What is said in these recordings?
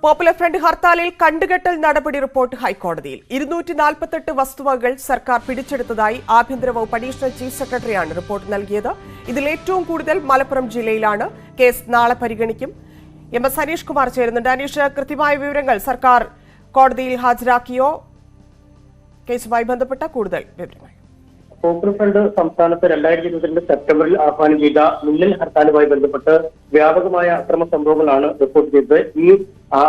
Popular front ഹർത്താലിൽ കണ്ടുകെട്ടൽ നടപടി report ഹൈക്കോടതിയിൽ 248 വസ്തുവകകൾ സർക്കാർ പിടിച്ചെടുത്തതായി ആഭ്യന്തര വകുപ്പ് അഡീഷണൽ ചീഫ് സെക്രട്ടറിയാണ് റിപ്പോർട്ട് നൽകിയത്. ഇതിൽ ഏറ്റവും കൂടുതൽ മലപ്പുറം ജില്ലയിലാണ്. കേസ് നാളെ പരിഗണിക്കും. എം.എസ്. അനീഷ് കുമാർ ചേരുന്നുണ്ട്. അനീഷ്, കൃത്യമായ വിവരങ്ങൾ സർക്കാർ കോടതിയിൽ ഹാജരാക്കിയോ? കേസുമായി ബന്ധപ്പെട്ട കൂടുതൽ വിവരങ്ങൾ. പോപ്പുലർ ഫ്രണ്ട് സംസ്ഥാനത്ത് 2022 സെപ്റ്റംബറിൽ ആഹ്വാനം ചെയ്ത മിന്നൽ ഹർത്താലുമായി ബന്ധപ്പെട്ട് വ്യാപകമായ അക്രമ സംഭവങ്ങളാണ് റിപ്പോർട്ട് ചെയ്തത്. ഈ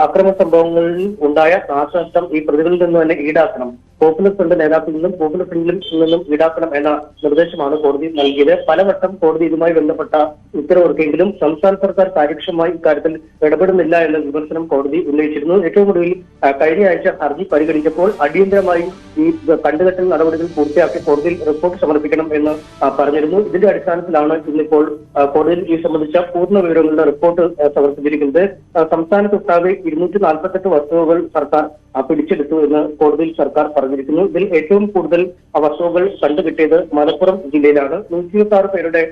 അക്രമ സംഭവങ്ങളിൽ ഉണ്ടായ നാശനഷ്ടം ഈ പ്രതികളിൽ നിന്ന് തന്നെ ഈടാക്കണം, പോപ്പുലർ ഫ്രണ്ട് നേതാക്കളിൽ നിന്നും പോപ്പുലർ ഫ്രണ്ടിൽ നിന്നും ഈടാക്കണം എന്ന നിർദ്ദേശമാണ് കോടതി നൽകിയത്. പലവട്ടം കോടതി ഇതുമായി ബന്ധപ്പെട്ട ഉത്തരവിറക്കിയെങ്കിലും സംസ്ഥാന സർക്കാർ കാര്യക്ഷമമായി ഇക്കാര്യത്തിൽ ഇടപെടുന്നില്ല എന്ന വിമർശനം കോടതി ഉന്നയിച്ചിരുന്നു. ഏറ്റവും ഒടുവിൽ കഴിഞ്ഞ ആഴ്ച ഹർജി പരിഗണിച്ചപ്പോൾ അടിയന്തരമായി ഈ കണ്ടുകെട്ടൽ നടപടികൾ പൂർത്തിയാക്കി കോടതിയിൽ റിപ്പോർട്ട് സമർപ്പിക്കണം എന്ന് പറഞ്ഞിരുന്നു. ഇതിന്റെ അടിസ്ഥാനത്തിലാണ് ഇന്നിപ്പോൾ കോടതിയിൽ ഈ സംബന്ധിച്ച പൂർണ്ണ വിവരങ്ങളുടെ റിപ്പോർട്ട് സമർപ്പിച്ചിരിക്കുന്നത്. സംസ്ഥാനത്തൊട്ടാകെ 248 വസ്തുവകൾ സർക്കാർ പിടിച്ചെടുത്തു എന്ന് കോടതിയിൽ സർക്കാർ പറഞ്ഞിരിക്കുന്നു. ഇതിൽ ഏറ്റവും കൂടുതൽ വസ്തുവകൾ കണ്ടുകിട്ടിയത് മലപ്പുറം ജില്ലയിലാണ്. 126 പേരുടെ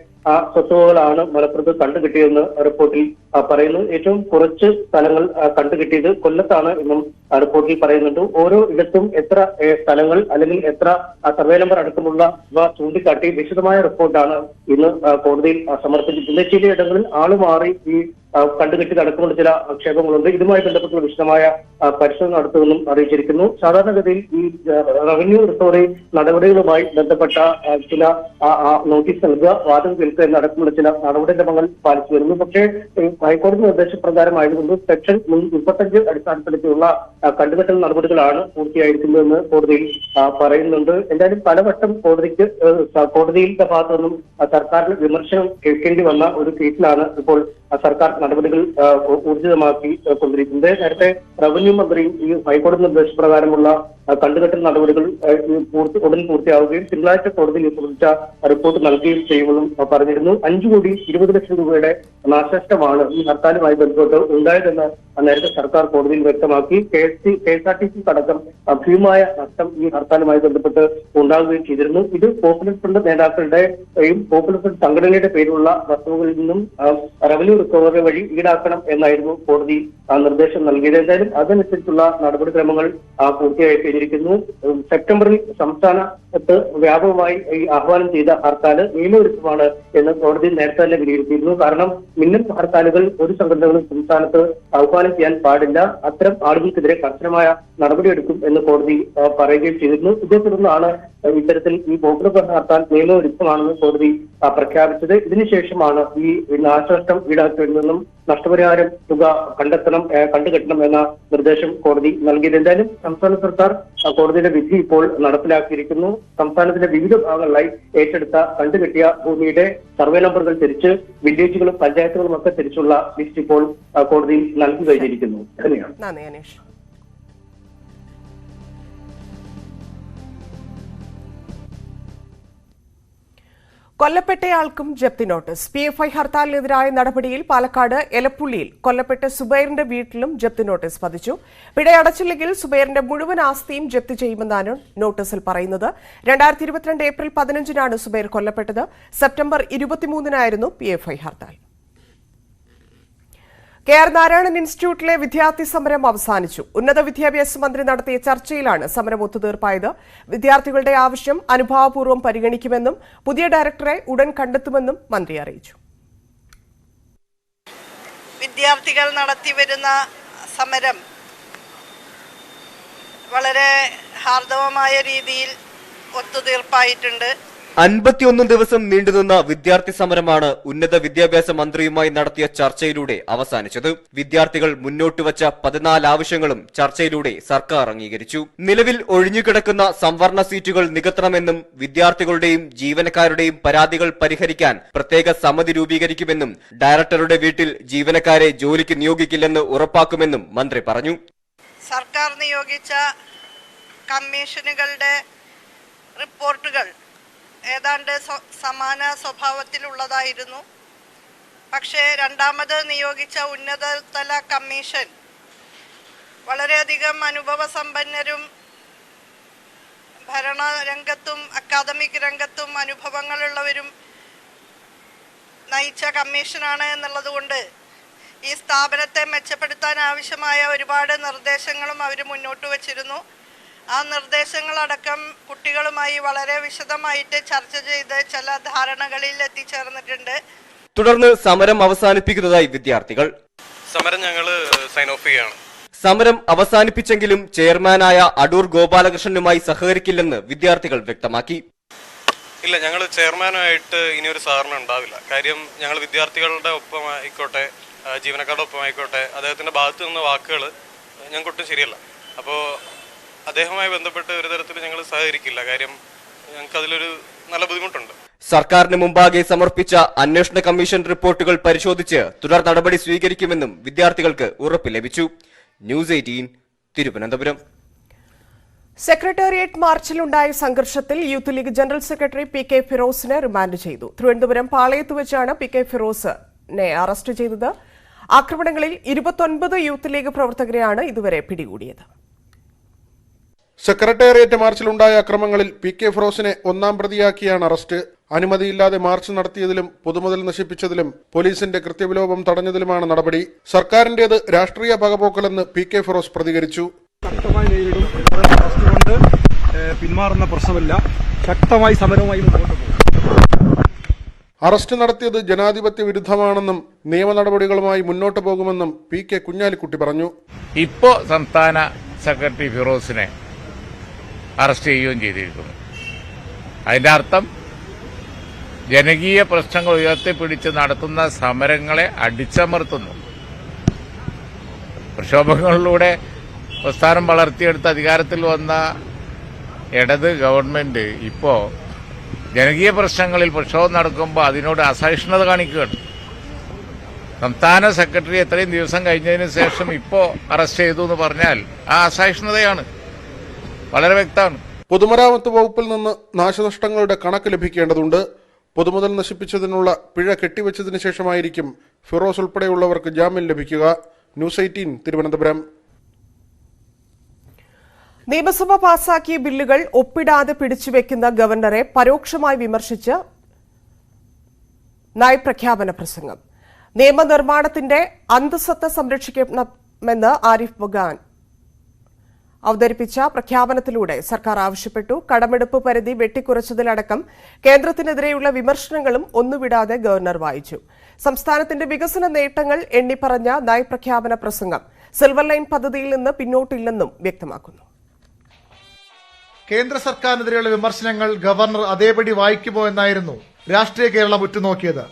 സ്വത്തുവകളാണ് മലപ്പുറത്ത് കണ്ടുകിട്ടിയതെന്ന് റിപ്പോർട്ടിൽ പറയുന്നു. ഏറ്റവും കുറച്ച് സ്ഥലങ്ങൾ കണ്ടുകിട്ടിയത് കൊല്ലത്താണ് എന്നും റിപ്പോർട്ടിൽ പറയുന്നുണ്ട്. ഓരോ ഇടത്തും എത്ര സ്ഥലങ്ങൾ അല്ലെങ്കിൽ എത്ര സർവേ നമ്പർ അടക്കമുള്ള ചൂണ്ടിക്കാട്ടി വിശദമായ റിപ്പോർട്ടാണ് ഇന്ന് കോടതിയിൽ സമർപ്പിച്ചിട്ടുള്ളത്. ചിലയിടങ്ങളിൽ ആളുമാറി ഈ കണ്ടുകെട്ടി അടക്കമുള്ള ചില ആക്ഷേപങ്ങളുണ്ട്. ഇതുമായി ബന്ധപ്പെട്ടുള്ള വിശദമായ പരിശോധന നടത്തുമെന്നും അറിയിച്ചിരിക്കുന്നു. സാധാരണഗതിയിൽ ഈ റവന്യൂ റിക്കവറി നടപടികളുമായി ബന്ധപ്പെട്ട ചില നോട്ടീസ് നൽകുക, വാദം കേൾക്കുക എന്നടക്കമുള്ള ചില നടപടിക്രമങ്ങൾ പാലിച്ചു വരുന്നു. പക്ഷേ ഹൈക്കോടതി നിർദ്ദേശപ്രകാരമായതുകൊണ്ട് സെക്ഷൻ 35 അടിസ്ഥാനപ്പെടുത്തിയുള്ള കണ്ടുകെട്ടൽ നടപടികളാണ് പൂർത്തിയായിരിക്കുന്നതെന്ന് കോടതിയിൽ പറയുന്നുണ്ട്. എന്തായാലും പലവട്ടം കോടതിയുടെ ഭാഗത്തു നിന്നും സർക്കാരിന് വിമർശനം കേൾക്കേണ്ടി വന്ന ഒരു കേസിലാണ് ഇപ്പോൾ സർക്കാർ നടപടികൾ ഊർജിതമാക്കി കൊണ്ടിരിക്കുന്നത്. നേരത്തെ റവന്യൂ മന്ത്രിയും ഈ ഹൈക്കോടതി നിർദ്ദേശപ്രകാരമുള്ള കണ്ടുകെട്ടൽ നടപടികൾ ഉടൻ പൂർത്തിയാവുകയും തിങ്കളാഴ്ച കോടതിയിൽ സംബന്ധിച്ച റിപ്പോർട്ട് നൽകുകയും ചെയ്യുമെന്നും പറഞ്ഞിരുന്നു. 5,20 ലക്ഷം രൂപയുടെ നാശനഷ്ടമാണ് ഈ ഹർത്താലുമായി ബന്ധപ്പെട്ട് ഉണ്ടായതെന്ന് നേരത്തെ സർക്കാർ കോടതിയിൽ വ്യക്തമാക്കി. KSRTC അടക്കം ഭീമമായ നഷ്ടം ഈ ഹർത്താലുമായി ബന്ധപ്പെട്ട് ഉണ്ടാകുകയും ചെയ്തിരുന്നു. ഇത് പോപ്പുലർ ഫ്രണ്ട് നേതാക്കളുടെയും പോപ്പുലർ ഫ്രണ്ട് സംഘടനയുടെ പേരിലുള്ള വസ്തുക്കളിൽ നിന്നും റവന്യൂ റിക്കവറി വഴി ഈടാക്കണം എന്നായിരുന്നു കോടതി നിർദ്ദേശം നൽകിയത്. എന്തായാലും അതനുസരിച്ചുള്ള നടപടിക്രമങ്ങൾ പൂർത്തിയായി കഴിഞ്ഞിരിക്കുന്നു. സെപ്റ്റംബറിൽ സംസ്ഥാനത്ത് വ്യാപകമായി ഈ ആഹ്വാനം ചെയ്ത ഹർത്താൽ നിയമവിരുദ്ധമാണ് എന്ന് കോടതി നേരത്തെ തന്നെ വിലയിരുത്തിയിരുന്നു. കാരണം മിന്നൽ ഹർത്താലുകൾ ഒരു സംഘടനകളും സംസ്ഥാനത്ത് ആഹ്വാനം ചെയ്യാൻ പാടില്ല, അത്തരം ആളുകൾക്കെതിരെ കർശനമായ നടപടിയെടുക്കും എന്ന് കോടതി പറയുകയും ചെയ്തിരുന്നു. ഇതേ തുടർന്നാണ് ഇത്തരത്തിൽ ഈ പോപ്പുലർ ഫ്രണ്ട് ഹർത്താൽ നിയമവിരുദ്ധമാണെന്ന് കോടതി പ്രഖ്യാപിച്ചത്. ഇതിനുശേഷമാണ് ഈ നാശനഷ്ടം ഈടാക്കുന്നതെന്നും നഷ്ടപരിഹാരം തുക കണ്ടുകെട്ടണം എന്ന നിർദ്ദേശം കോടതി നൽകിയത്. എന്തായാലും സംസ്ഥാന സർക്കാർ കോടതിയുടെ വിധി ഇപ്പോൾ നടപ്പിലാക്കിയിരിക്കുന്നു. സംസ്ഥാനത്തിന്റെ വിവിധ ഭാഗങ്ങളിലായി ഏറ്റെടുത്ത കണ്ടുകെട്ടിയ ഭൂമിയുടെ സർവേ നമ്പറുകൾ തിരിച്ച് വില്ലേജുകളും പഞ്ചായത്തുകളും ഒക്കെ തിരിച്ചുള്ള ലിസ്റ്റ് ഇപ്പോൾ കോടതിയിൽ നൽകി കഴിഞ്ഞിരിക്കുന്നു. തന്നെയാണ്. കൊല്ലപ്പെട്ടയാൾക്കും ജപ്തി നോട്ടീസ്. PFI ഹർത്താലിനെതിരായ നടപടിയിൽ പാലക്കാട് എലപ്പുള്ളിയിൽ കൊല്ലപ്പെട്ട സുബൈറിന്റെ വീട്ടിലും ജപ്തി നോട്ടീസ് പതിച്ചു. പിഴയടച്ചില്ലെങ്കിൽ സുബൈറിന്റെ മുഴുവൻ ആസ്തിയും ജപ്തി ചെയ്യുമെന്നാണ് നോട്ടീസിൽ പറയുന്നത്. 2022 ഏപ്രിൽ 15-നാണ് സുബൈർ കൊല്ലപ്പെട്ടത്. സെപ്റ്റംബർ 23-നായിരുന്നു PFI ഹർത്താൽ. KR നാരായണൻ ഇൻസ്റ്റിറ്റ്യൂട്ടിലെ വിദ്യാർത്ഥി സമരം അവസാനിച്ചു. ഉന്നത വിദ്യാഭ്യാസ മന്ത്രി നടത്തിയ ചർച്ചയിലാണ് സമരം ഒത്തുതീർപ്പായത്. വിദ്യാർത്ഥികളുടെ ആവശ്യം അനുഭാവപൂർവ്വം പരിഗണിക്കുമെന്നും പുതിയ ഡയറക്ടറെ ഉടൻ കണ്ടെത്തുമെന്നും മന്ത്രി അറിയിച്ചു. വിദ്യാർത്ഥികൾ നടത്തിവരുന്ന സമരം വളരെ ഹാർദവമായ രീതിയിൽ ഒത്തുതീർപ്പായിട്ടുണ്ട്. 51 ദിവസം നീണ്ടുനിന്ന വിദ്യാർത്ഥി സമരമാണ് ഉന്നത വിദ്യാഭ്യാസ മന്ത്രിയുമായി നടത്തിയ ചർച്ചയിലൂടെ അവസാനിച്ചത്. വിദ്യാർത്ഥികൾ മുന്നോട്ടുവച്ച 14 ആവശ്യങ്ങളും ചർച്ചയിലൂടെ സർക്കാർ അംഗീകരിച്ചു. നിലവിൽ ഒഴിഞ്ഞുകിടക്കുന്ന സംവരണ സീറ്റുകൾ നികത്തണമെന്നും വിദ്യാർത്ഥികളുടെയും ജീവനക്കാരുടെയും പരാതികൾ പരിഹരിക്കാൻ പ്രത്യേക സമിതി രൂപീകരിക്കുമെന്നും ഡയറക്ടറുടെ വീട്ടിൽ ജീവനക്കാരെ ജോലിക്ക് നിയോഗിക്കില്ലെന്ന് ഉറപ്പാക്കുമെന്നും മന്ത്രി പറഞ്ഞു. സർക്കാർ നിയോഗിച്ച കമ്മീഷനുകളുടെ റിപ്പോർട്ടുകൾ ഏതാണ്ട് സമാന സ്വഭാവത്തിലുള്ളതായിരുന്നു. പക്ഷേ രണ്ടാമത് നിയോഗിച്ച ഉന്നതതല കമ്മീഷൻ വളരെയധികം അനുഭവസമ്പന്നരും ഭരണരംഗത്തും അക്കാദമിക് രംഗത്തും അനുഭവങ്ങളുള്ളവരും നയിച്ച കമ്മീഷനാണ് എന്നുള്ളതുകൊണ്ട് ഈ സ്ഥാപനത്തെ മെച്ചപ്പെടുത്താൻ ആവശ്യമായ ഒരുപാട് നിർദ്ദേശങ്ങളും അവർ മുന്നോട്ട് വച്ചിരുന്നു. ആ നിർദ്ദേശങ്ങളടക്കം കുട്ടികളുമായി വളരെ വിശദമായിട്ട് ചർച്ച ചെയ്ത് ചില ധാരണകളിൽ എത്തിച്ചേർന്നിട്ടുണ്ട്. തുടർന്ന് സമരം അവസാനിപ്പിക്കുന്നതായി വിദ്യാർത്ഥികൾ. സമരം ഞങ്ങൾ സൈൻ ഓഫ് ചെയ്യുകയാണ്. സമരം അവസാനിപ്പിച്ചെങ്കിലും ചെയർമാനായ അടൂർ ഗോപാലകൃഷ്ണനുമായി സഹകരിക്കില്ലെന്ന് വിദ്യാർത്ഥികൾ വ്യക്തമാക്കി. ഇല്ല, ഞങ്ങൾ ചെയർമാനുമായിട്ട് ഇനിയൊരു സഹകരണം ഉണ്ടാവില്ല. കാര്യം ഞങ്ങൾ വിദ്യാർത്ഥികളുടെ ഒപ്പമായിക്കോട്ടെ, ജീവനക്കാരുടെ ഒപ്പമായിക്കോട്ടെ, അദ്ദേഹത്തിന്റെ ഭാഗത്തു നിന്ന വാക്കുകൾ ഞങ്ങൾക്കൊട്ടും ശരിയല്ല. അപ്പോൾ അദ്ദേഹവുമായി ബന്ധപ്പെട്ട് ഒരു തരത്തിൽ ഞങ്ങൾ സഹകരിക്കില്ല. കാര്യം ഞങ്ങൾക്ക് അതിലൊരു നല്ല ബുദ്ധിമുട്ടുണ്ട്. സർക്കാരിന് മുമ്പാകെ സമർപ്പിച്ച അന്വേഷണ കമ്മീഷൻ റിപ്പോർട്ടുകൾ പരിശോധിച്ച് തുടർ നടപടി സ്വീകരിക്കുമെന്നും വിദ്യാർത്ഥികൾക്ക് ഉറപ്പ് ലഭിച്ചു. ന്യൂസ് 18 തിരുവനന്തപുരം. സെക്രട്ടേറിയറ്റ് മാർച്ചിലുണ്ടായ സംഘർഷത്തിൽ youth league general secretary P K. ഫിറോസിനെ റിമാൻഡ് ചെയ്തു. തിരുവനന്തപുരം പാളയത്ത് വെച്ചാണ് പി.കെ. ഫിറോസിനെ അറസ്റ്റ് ചെയ്തത്. ആക്രമണങ്ങളിൽ 29 യൂത്ത് ലീഗ് പ്രവർത്തകരെയാണ് ഇതുവരെ പിടികൂടിയത്. Secretariat മാർച്ചിലുണ്ടായ അക്രമങ്ങളിൽ P K. ഫിറോസിനെ ഒന്നാം പ്രതിയാക്കിയാണ് അറസ്റ്റ്. അനുമതിയില്ലാതെ മാർച്ച് നടത്തിയതിലും പൊതുമുതൽ നശിപ്പിച്ചതിലും പോലീസിന്റെ കൃത്യവിലോപം തടഞ്ഞതിലുമാണ് നടപടി. സർക്കാരിന്റേത് രാഷ്ട്രീയ പകപോക്കലെന്ന് പി.കെ. ഫിറോസ് പ്രതികരിച്ചു. ശക്തമായി നേരിടും. അറസ്റ്റ് കൊണ്ട് പിന്മാറുന്ന പ്രശ്നമില്ല. ശക്തമായി സമരവുമായി മുന്നോട്ട് പോകും. അറസ്റ്റ് നടത്തിയത് ജനാധിപത്യ വിരുദ്ധമാണെന്നും നിയമ നടപടികളുമായി മുന്നോട്ട് പോകുമെന്നും പി.കെ. കുഞ്ഞാലിക്കുട്ടി പറഞ്ഞു. ഇപ്പോ സംസ്ഥാന സെക്രട്ടറി ഫിറോസിനെ അറസ്റ്റ് ചെയ്യുകയും ചെയ്തിരിക്കുന്നു. അതിന്റെ അർത്ഥം ജനകീയ പ്രശ്നങ്ങൾ ഉയർത്തിപ്പിടിച്ച് നടത്തുന്ന സമരങ്ങളെ അടിച്ചമർത്തുന്നു. പ്രക്ഷോഭങ്ങളിലൂടെ പ്രസ്ഥാനം വളർത്തിയെടുത്ത് അധികാരത്തിൽ വന്ന ഇടത് ഗവൺമെന്റ് ഇപ്പോ ജനകീയ പ്രശ്നങ്ങളിൽ പ്രക്ഷോഭം നടക്കുമ്പോൾ അതിനോട് അസഹിഷ്ണുത കാണിക്കുകയാണ്. സംസ്ഥാന സെക്രട്ടറി എത്രയും ദിവസം കഴിഞ്ഞതിന് ശേഷം ഇപ്പോ അറസ്റ്റ് ചെയ്തു എന്ന് പറഞ്ഞാൽ ആ അസഹിഷ്ണുതയാണ്, വളരെ വ്യക്തമാണ്. പൊതുമരാമത്ത് വകുപ്പിൽ നിന്ന് നാശനഷ്ടങ്ങളുടെ കണക്ക് ലഭിക്കേണ്ടതുണ്ട്. പൊതുമുതൽ നശിപ്പിച്ചതിനുള്ള പിഴ കെട്ടിവെച്ചതിന് ശേഷമായിരിക്കും ഫിറോസ് ഉൾപ്പെടെയുള്ളവർക്ക് ജാമ്യം ലഭിക്കുക. ന്യൂസ് 18 തിരുവനന്തപുരം. നിയമസഭ പാസാക്കിയ ബില്ലുകൾ ഒപ്പിടാതെ പിടിച്ചുവെക്കുന്ന ഗവർണറെ പരോക്ഷമായി വിമർശിച്ച് നയപ്രഖ്യാപന പ്രസംഗം. നിയമനിർമ്മാണത്തിന്റെ അന്തസ്സത്ത സംരക്ഷിക്കണമെന്ന് ആരിഫ് ബുഗാൻ അവതരിപ്പിച്ച പ്രഖ്യാപനത്തിലൂടെ സർക്കാർ ആവശ്യപ്പെട്ടു. കടമെടുപ്പ് പരിധി വെട്ടിക്കുറച്ചതിലടക്കം കേന്ദ്രത്തിനെതിരെയുള്ള വിമർശനങ്ങളും ഒന്നുവിടാതെ ഗവർണർ വായിച്ചു. സംസ്ഥാനത്തിന്റെ വികസന നേട്ടങ്ങൾ എണ്ണിപ്പറഞ്ഞ നയപ്രഖ്യാപന പ്രസംഗം സിൽവർ ലൈൻ പദ്ധതിയിൽ നിന്ന് പിന്നോട്ടില്ലെന്നും വ്യക്തമാക്കുന്നു. കേന്ദ്ര സർക്കാരിനെതിരെയുള്ള വിമർശനങ്ങൾ ഗവർണർ അതേപടി വായിക്കുമോ എന്നായിരുന്നു രാഷ്ട്രീയ കേരളം ഉറ്റുനോക്കിയത്.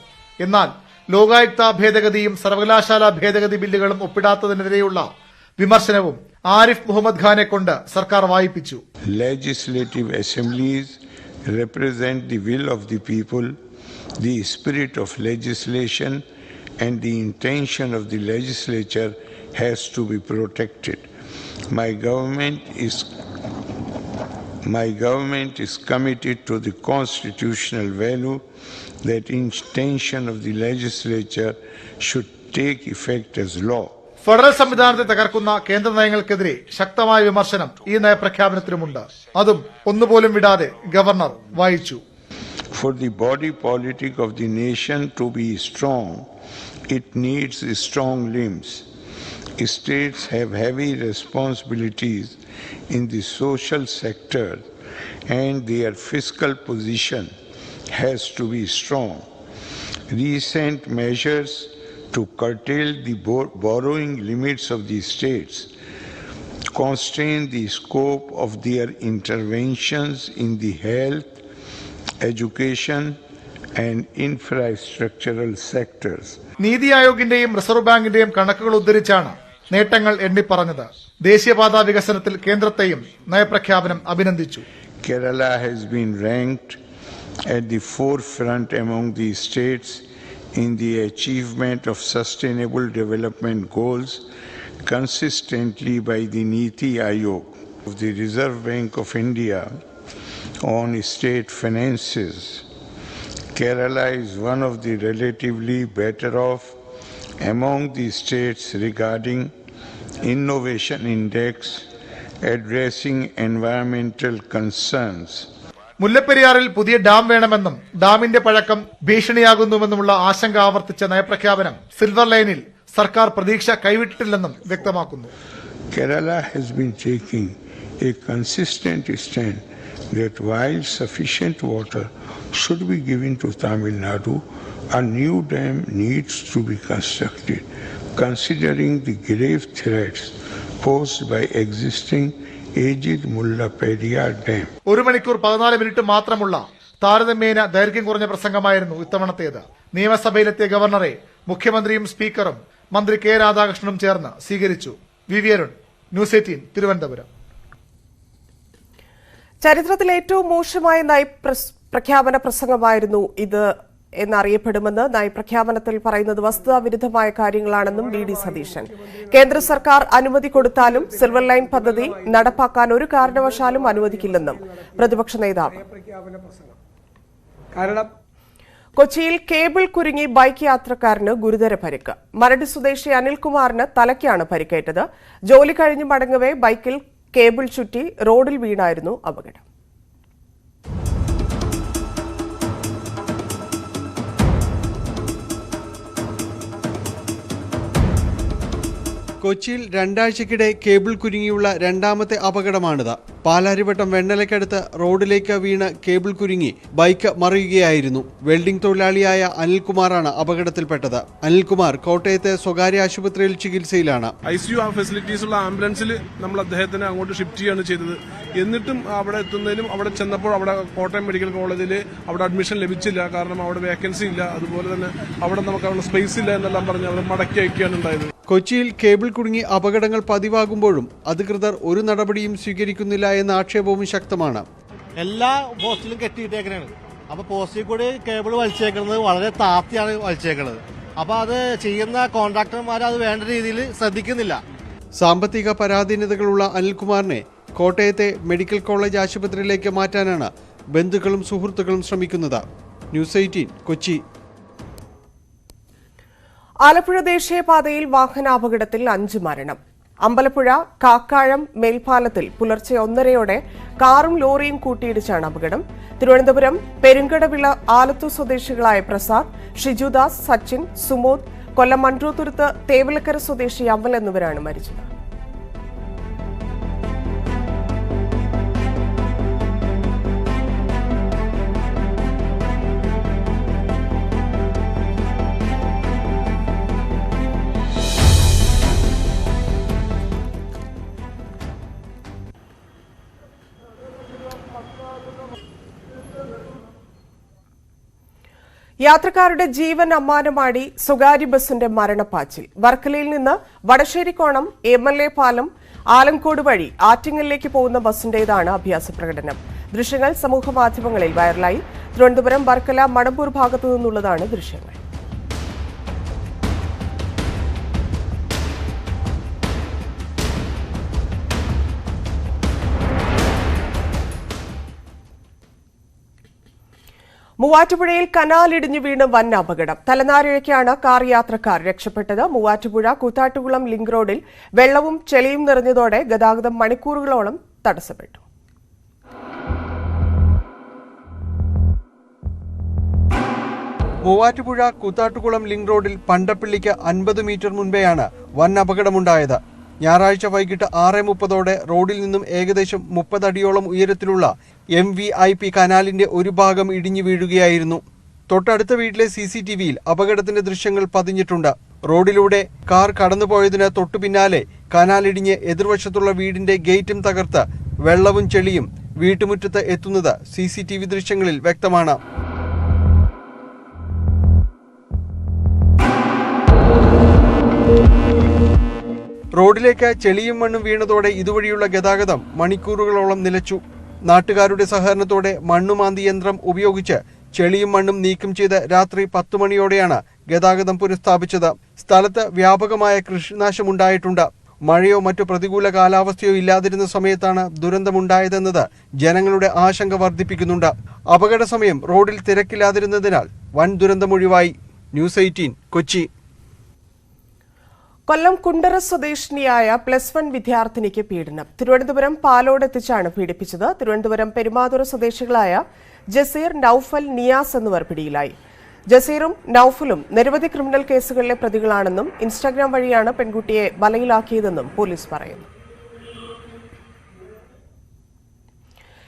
എന്നാൽ ലോകായുക്ത ഭേദഗതിയും സർവകലാശാല ഭേദഗതി ബില്ലുകളും ഒപ്പിടാത്തതിനെതിരെയുള്ള വിമർശനവും ആരിഫ് മുഹമ്മദ് ഖാനെ കൊണ്ട് സർക്കാർ വായിപ്പിച്ചു. Legislative assemblies represent the will of the people, the spirit of legislation and the intention of the legislature has to be protected. My government is committed to the constitutional value that intention of the legislature should take effect as law. Federal സംവിധാനത്തെ തകർക്കുന്ന കേന്ദ്ര നയങ്ങൾക്കെതിരെ ശക്തമായ വിമർശനം ഈ നയപ്രഖ്യാപനത്തിലുമുണ്ട്. അതും ഒന്നുപോലും വിടാതെ governor വായിച്ചു. For the body politic of the nation to be strong, it needs strong limbs. States have heavy responsibilities in the social sector and their fiscal position has to be strong. Recent measures to curtail the borrowing limits of the states constrain the scope of their interventions in the health, education and infrastructural sectors. നീതി ആയോഗിന്റെയും reserve ബാങ്കിന്റെയും കണക്കുകൾ ഉദ്ധരിച്ചാണ് നേട്ടങ്ങൾ എണ്ണിപ്പറഞ്ഞത്. ദേശീയപാതാ വികസനത്തിൽ കേന്ദ്രത്തെയും നയപ്രഖ്യാപനം അഭിനന്ദിച്ചു. Kerala has been ranked at the forefront among the states in the achievement of sustainable development goals consistently by the Niti Aayog of the Reserve Bank of India on state finances. Kerala is one of the relatively better off among the states regarding innovation index addressing environmental concerns. മുല്ലപ്പെരിയാറിൽ പുതിയ dam വേണമെന്നും ഡാമിന്റെ പഴക്കം ഭീഷണിയാകുന്നുവെന്നുമുള്ള ആശങ്ക ആവർത്തിച്ച നയപ്രഖ്യാപനം silver ലൈനിൽ സർക്കാർ പ്രതീക്ഷ കൈവിട്ടിട്ടില്ലെന്നും വ്യക്തമാക്കുന്നു. Kerala has been taking a consistent stand that while sufficient water should be given to Tamil Nadu, a new dam needs to be constructed, considering the grave threats posed by existing aged Mullaperiyar Dam. 1 മണിക്കൂർ 14 minute മാത്രമുള്ള താരതമ്യേന ദൈർഘ്യം കുറഞ്ഞ പ്രസംഗമായിരുന്നു ഇത്തവണത്തേത്. നിയമസഭയിലെത്തിയ ഗവർണറെ മുഖ്യമന്ത്രിയും സ്പീക്കറും മന്ത്രി K രാധാകൃഷ്ണനും ചേർന്ന് സ്വീകരിച്ചു. V Arun, news 18 Thiruvananthapuram. ചരിത്രത്തിലെ ഏറ്റവും മോശമായ നയപ്രഖ്യാപന പ്രസംഗമായിരുന്നു ഇത് എന്നറിയപ്പെടുമെന്ന് നയപ്രഖ്യാപനത്തിൽ പറയുന്നത് വസ്തുതാവിരുദ്ധമായ കാര്യങ്ങളാണെന്നും വി.ഡി. സതീശൻ. കേന്ദ്ര സർക്കാർ അനുമതി കൊടുത്താലും സിൽവർ ലൈൻ പദ്ധതി നടപ്പാക്കാൻ ഒരു കാരണവശാലും അനുവദിക്കില്ലെന്നും പ്രതിപക്ഷ നേതാവ്. കൊച്ചിയിൽ കേബിൾ കുരുങ്ങി ബൈക്ക് യാത്രക്കാരന് ഗുരുതര പരിക്ക്. മരട് സ്വദേശി അനിൽകുമാറിന് തലയ്ക്കാണ് പരിക്കേറ്റത്. ജോലി കഴിഞ്ഞ് മടങ്ങവേ ബൈക്കിൽ കേബിൾ ചുറ്റി റോഡിൽ വീണായിരുന്നു അപകടം. കൊച്ചിയിൽ 2 ആഴ്ചക്കിടെ കേബിൾ കുരുങ്ങിയുള്ള രണ്ടാമത്തെ അപകടമാണിത്. പാലാരിവട്ടം വെണ്ണലയ്ക്കടുത്ത് റോഡിലേക്ക് വീണ് കേബിൾ കുരുങ്ങി ബൈക്ക് മറിയുകയായിരുന്നു. വെൽഡിംഗ് തൊഴിലാളിയായ അനിൽകുമാറാണ് അപകടത്തിൽപ്പെട്ടത്. അനിൽകുമാർ കോട്ടയത്തെ സ്വകാര്യ ആശുപത്രിയിൽ ചികിത്സയിലാണ്. ICU ഫെസിലിറ്റീസ് ഉള്ള ആംബുലൻസിൽ നമ്മൾ അദ്ദേഹത്തിനെ അങ്ങോട്ട് ഷിഫ്റ്റ് ചെയ്യാണ് ചെയ്തത്. എന്നിട്ടും അവിടെ എത്തുന്നതിനും അവിടെ ചെന്നപ്പോൾ അവിടെ കോട്ടയം മെഡിക്കൽ കോളേജിൽ അവിടെ അഡ്മിഷൻ ലഭിച്ചില്ല. കാരണം അവിടെ വേക്കൻസി ഇല്ല, അതുപോലെ തന്നെ അവിടെ നമുക്ക് അവിടെ സ്പേസ് ഇല്ല എന്നെല്ലാം പറഞ്ഞ് അവർ മടക്കി അയക്കുകയാണ് ഉണ്ടായത്. കൊച്ചിയിൽ കേബിൾ കുടുങ്ങി അപകടങ്ങൾ പതിവാകുമ്പോഴും അധികൃതർ ഒരു നടപടിയും സ്വീകരിക്കുന്നില്ല എന്ന ആക്ഷേപവും ശക്തമാണ്. എല്ലാ പോസ്റ്റിലും കെട്ടിയിട്ടേക്കണാണ്. അപ്പൊ പോസ്റ്റിൽ കൂടി കേബിൾ വലിച്ചേക്കുന്നത് വളരെ താത്തിയാണ് വലിച്ചേക്കുന്നത്. അപ്പൊ അത് ചെയ്യുന്ന കോൺട്രാക്ടർമാർ അത് വേണ്ട രീതിയിൽ ശ്രദ്ധിക്കുന്നില്ല. സാമ്പത്തിക പരാധീനതകളുള്ള അനിൽകുമാറിനെ കോട്ടയത്തെ മെഡിക്കൽ കോളേജ് ആശുപത്രിയിലേക്ക് മാറ്റാനാണ് ബന്ധുക്കളും സുഹൃത്തുക്കളും ശ്രമിക്കുന്നത്. ന്യൂസ് 18 കൊച്ചി. ആലപ്പുഴ ദേശീയപാതയിൽ വാഹനാപകടത്തിൽ 5 മരണം. അമ്പലപ്പുഴ കാക്കാഴം മേൽപ്പാലത്തിൽ പുലർച്ചെ 1:30 കാറും ലോറിയും കൂട്ടിയിടിച്ചാണ് അപകടം. തിരുവനന്തപുരം പെരുങ്കടവിള ആലത്തൂർ സ്വദേശികളായ പ്രസാദ്, ഷിജുദാസ്, സച്ചിൻ, സുമോദ്, കൊല്ലം മൺട്രോത്തുരുത്ത് തേവലക്കര സ്വദേശി അമൽ എന്നിവരാണ് മരിച്ചത്. യാത്രക്കാരുടെ ജീവൻ അമ്മാനമാടി സ്വകാര്യ ബസിന്റെ മരണപ്പാച്ചിൽ. വർക്കലയിൽ നിന്ന് വടശ്ശേരിക്കോണം MLA പാലം ആലങ്കോട് വഴി ആറ്റിങ്ങലിലേക്ക് പോകുന്ന ബസിന്റേതാണ് അഭ്യാസ പ്രകടനം. ദൃശ്യങ്ങൾ സമൂഹമാധ്യമങ്ങളിൽ വൈറലായി. തിരുവനന്തപുരം വർക്കല മണമ്പൂർ ഭാഗത്തു നിന്നുള്ളതാണ് ദൃശ്യങ്ങൾ. മൂവാറ്റുപുഴയിൽ കനാലിടിഞ്ഞു വീണ് വൻ അപകടം. തലനാരിഴയ്ക്കാണ് കാർ യാത്രക്കാർ രക്ഷപ്പെട്ടത്. മൂവാറ്റുപുഴ കൂത്താട്ടുകുളം ലിങ്ക് റോഡിൽ വെള്ളവും ചെളിയും നിറഞ്ഞതോടെ ഗതാഗതം മണിക്കൂറുകളോളം തടസ്സപ്പെട്ടു. മൂവാറ്റുപുഴ കൂത്താട്ടുകുളം ലിങ്ക് റോഡിൽ പണ്ടപ്പള്ളിക്ക് 50 മീറ്റർ മുൻപെയാണ് വൻ അപകടമുണ്ടായത്. ഞായറാഴ്ച വൈകിട്ട് 6:30 റോഡിൽ നിന്നും ഏകദേശം 30 അടിയോളം ഉയരത്തിലുള്ള MVP കനാലിന്റെ ഒരു ഭാഗം ഇടിഞ്ഞു വീഴുകയായിരുന്നു. തൊട്ടടുത്ത വീട്ടിലെ CCTVയിൽ അപകടത്തിന്റെ ദൃശ്യങ്ങൾ പതിഞ്ഞിട്ടുണ്ട്. റോഡിലൂടെ കാർ കടന്നുപോയതിന് തൊട്ടു പിന്നാലെ കനാലിടിഞ്ഞ് എതിർവശത്തുള്ള വീടിന്റെ ഗേറ്റും തകർത്ത് വെള്ളവും ചെളിയും വീട്ടുമുറ്റത്ത് എത്തുന്നത് CCTV ദൃശ്യങ്ങളിൽ വ്യക്തമാണ്. റോഡിലേക്ക് ചെളിയും മണ്ണും വീണതോടെ ഇതുവഴിയുള്ള ഗതാഗതം മണിക്കൂറുകളോളം നിലച്ചു. നാട്ടുകാരുടെ സഹകരണത്തോടെ മണ്ണുമാന്തി യന്ത്രം ഉപയോഗിച്ച് ചെളിയും മണ്ണും നീക്കം ചെയ്ത് രാത്രി 10 മണിയോടെയാണ് ഗതാഗതം പുനഃസ്ഥാപിച്ചത്. സ്ഥലത്ത് വ്യാപകമായ കൃഷിനാശമുണ്ടായിട്ടുണ്ട്. മഴയോ മറ്റു പ്രതികൂല കാലാവസ്ഥയോ ഇല്ലാതിരുന്ന സമയത്താണ് ദുരന്തമുണ്ടായതെന്നത് ജനങ്ങളുടെ ആശങ്ക വർദ്ധിപ്പിക്കുന്നുണ്ട്. അപകട സമയം റോഡിൽ തിരക്കില്ലാതിരുന്നതിനാൽ വൻ ദുരന്തമൊഴിവായി. ന്യൂസ് 18 കൊച്ചി. കൊല്ലം കുണ്ടറ സ്വദേശിനിയായ +1 വിദ്യാർത്ഥിനിക്ക് പീഡനം. തിരുവനന്തപുരം പാലോടെത്തിച്ചാണ് പീഡിപ്പിച്ചത്. തിരുവനന്തപുരം പെരുമാതുറ സ്വദേശികളായ ജസീർ, നൌഫൽ, നിയാസ് എന്നിവർ പിടിയിലായി. ജസീറും നൌഫലും നിരവധി ക്രിമിനൽ കേസുകളിലെ പ്രതികളാണെന്നും ഇൻസ്റ്റാഗ്രാം വഴിയാണ് പെൺകുട്ടിയെ വലയിലാക്കിയതെന്നും പോലീസ് പറയുന്നു.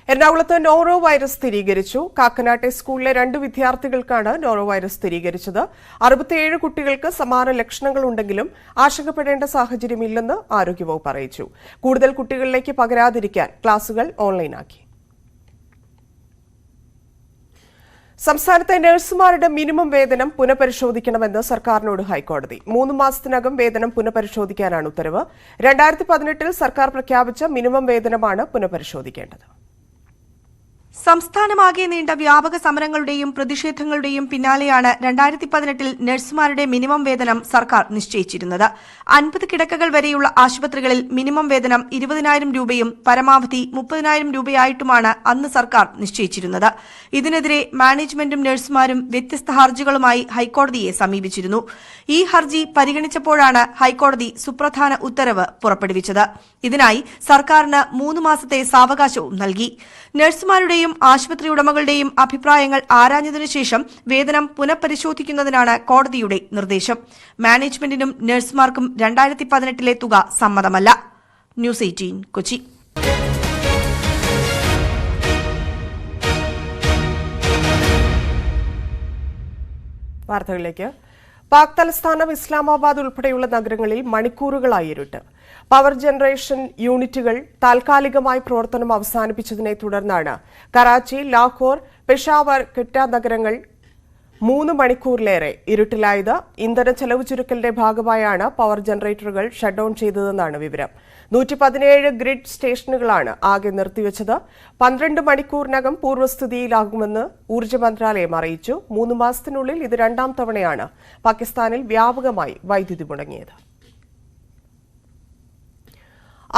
എറണാകുളത്ത് നോറോ വൈറസ് സ്ഥിരീകരിച്ചു. കാക്കനാട്ടെ സ്കൂളിലെ 2 വിദ്യാർത്ഥികൾക്കാണ് നോറോ വൈറസ് സ്ഥിരീകരിച്ചത്. 67 കുട്ടികൾക്ക് സമാന ലക്ഷണങ്ങളുണ്ടെങ്കിലും ആശങ്കപ്പെടേണ്ട സാഹചര്യമില്ലെന്ന് ആരോഗ്യവകുപ്പ് അറിയിച്ചു. കൂടുതൽ കുട്ടികളിലേക്ക് പകരാതിരിക്കാൻ ക്ലാസുകൾ ഓൺലൈനാക്കി. സംസ്ഥാനത്തെ നഴ്സുമാരുടെ മിനിമം വേതനം പുനഃപരിശോധിക്കണമെന്ന് സർക്കാരിനോട് ഹൈക്കോടതി. 3 മാസത്തിനകം വേതനം പുനഃപരിശോധിക്കാനാണ് ഉത്തരവ്. 2018 സർക്കാർ പ്രഖ്യാപിച്ച മിനിമം വേതനമാണ് പുനഃപരിശോധിക്കേണ്ടത്. സംസ്ഥാനമാകെ നീണ്ട വ്യാപക സമരങ്ങളുടെയും പ്രതിഷേധങ്ങളുടെയും പിന്നാലെയാണ് 2018 നഴ്സുമാരുടെ മിനിമം വേതനം സർക്കാർ നിശ്ചയിച്ചിരുന്നത്. 50 കിടക്കകൾ വരെയുള്ള ആശുപത്രികളിൽ മിനിമം വേതനം 20,000 രൂപയും പരമാവധി 30,000 രൂപയായിട്ടുമാണ് അന്ന് സർക്കാർ നിശ്ചയിച്ചിരുന്നത്. ഇതിനെതിരെ മാനേജ്മെന്റും നഴ്സുമാരും വ്യത്യസ്ത ഹർജികളുമായി ഹൈക്കോടതിയെ സമീപിച്ചിരുന്നു. ഈ ഹർജി പരിഗണിച്ചപ്പോഴാണ് ഹൈക്കോടതി സുപ്രധാന ഉത്തരവ് പുറപ്പെടുവിച്ചത്. ഇതിനായി സർക്കാരിന് 3 മാസത്തെ സാവകാശവും നൽകി. നഴ്സുമാരുടെയും ആശുപത്രി ഉടമകളുടെയും അഭിപ്രായങ്ങൾ ആരാഞ്ഞതിനു ശേഷം വേതനം പുനഃപരിശോധിക്കുന്നതിനാണ് കോടതിയുടെ നിർദ്ദേശം. മാനേജ്മെന്റിനും നഴ്സുമാർക്കും 2018 തുക സമ്മതമല്ല. ന്യൂസ് 18 കൊച്ചി. വാർത്തകളിലേക്ക്. പാക് തലസ്ഥാനം ഇസ്ലാമാബാദ് ഉൾപ്പെടെയുള്ള നഗരങ്ങളിൽ മണിക്കൂറുകളായി ഇരുട്ട്. പവർ ജനറേഷൻ യൂണിറ്റുകൾ താൽക്കാലികമായി പ്രവർത്തനം അവസാനിപ്പിച്ചതിനെ തുടർന്നാണ് കറാച്ചി, ലാഹോർ, പെഷാവർ, ക്വറ്റ നഗരങ്ങൾ 3 മണിക്കൂറിലേറെ ഇരുട്ടിലായത്. ഇന്ധന ചെലവ് ചുരുക്കലിന്റെ ഭാഗമായാണ് പവർ ജനറേറ്ററുകൾ ഷട്ട് ഡൌൺ ചെയ്തതെന്നാണ് വിവരം. 117 ഗ്രിഡ് സ്റ്റേഷനുകളാണ് ആകെ നിർത്തിവച്ചത്. 12 മണിക്കൂറിനകം പൂർവ്വസ്ഥിതിയിലാകുമെന്ന് ഊർജ്ജ മന്ത്രാലയം അറിയിച്ചു. 3 മാസത്തിനുള്ളിൽ ഇത് 2ാം തവണയാണ് പാകിസ്ഥാനിൽ വ്യാപകമായി വൈദ്യുതി മുടങ്ങിയത്.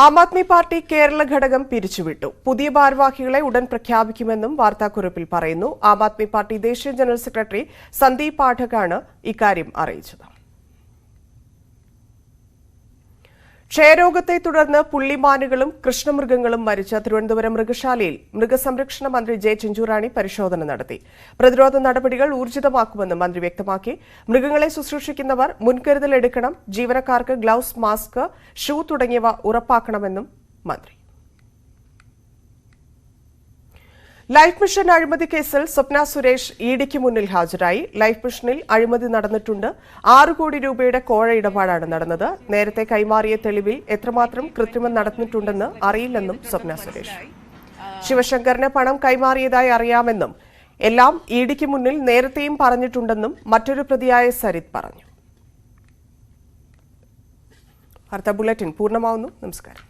ആം ആദ്മി പാർട്ടി കേരള ഘടകം പിരിച്ചുവിട്ടു. പുതിയ ഭാരവാഹികളെ ഉടൻ പ്രഖ്യാപിക്കുമെന്നും വാർത്താക്കുറിപ്പിൽ പറയുന്നു. ആം ആദ്മി പാർട്ടി ദേശീയ ജനറൽ സെക്രട്ടറി സന്ദീപ് പാഠകാണ് ഇക്കാര്യം അറിയിച്ചത്. ക്ഷയരോഗത്തെ തുടർന്ന് പുള്ളിമാനുകളും കൃഷ്ണമൃഗങ്ങളും മരിച്ച തിരുവനന്തപുരം മൃഗശാലയിൽ മൃഗസംരക്ഷണ മന്ത്രി ജെ ചിഞ്ചുറാണി പരിശോധന നടത്തി. പ്രതിരോധ നടപടികൾ ഊർജിതമാക്കുമെന്ന് മന്ത്രി വ്യക്തമാക്കി. മൃഗങ്ങളെ ശുശ്രൂഷിക്കുന്നവർ മുൻകരുതൽ എടുക്കണം. ജീവനക്കാർക്ക് ഗ്ലൌസ്, മാസ്ക്, ഷൂ തുടങ്ങിയവ ഉറപ്പാക്കണമെന്നും മന്ത്രി. ലൈഫ് മിഷൻ അഴിമതി കേസിൽ സ്വപ്ന സുരേഷ് ഇഡിക്ക് മുന്നിൽ ഹാജരായി. ലൈഫ് മിഷനിൽ അഴിമതി നടന്നിട്ടുണ്ട്. 6 കോടി രൂപയുടെ കോഴ ഇടപാടാണ് നടന്നത്. നേരത്തെ കൈമാറിയ തെളിവിൽ എത്രമാത്രം കൃത്രിമം നടന്നിട്ടുണ്ടെന്ന് അറിയില്ലെന്നും സ്വപ്ന സുരേഷ്. ശിവശങ്കറിന് പണം കൈമാറിയതായി അറിയാമെന്നും എല്ലാം ഇഡിക്ക് മുന്നിൽ നേരത്തെയും പറഞ്ഞിട്ടുണ്ടെന്നും മറ്റൊരു പ്രതിയായ സരിത് പറഞ്ഞു. വാർത്താ ബുള്ളറ്റിൻ പൂർണ്ണമാവുന്നു. നമസ്കാരം.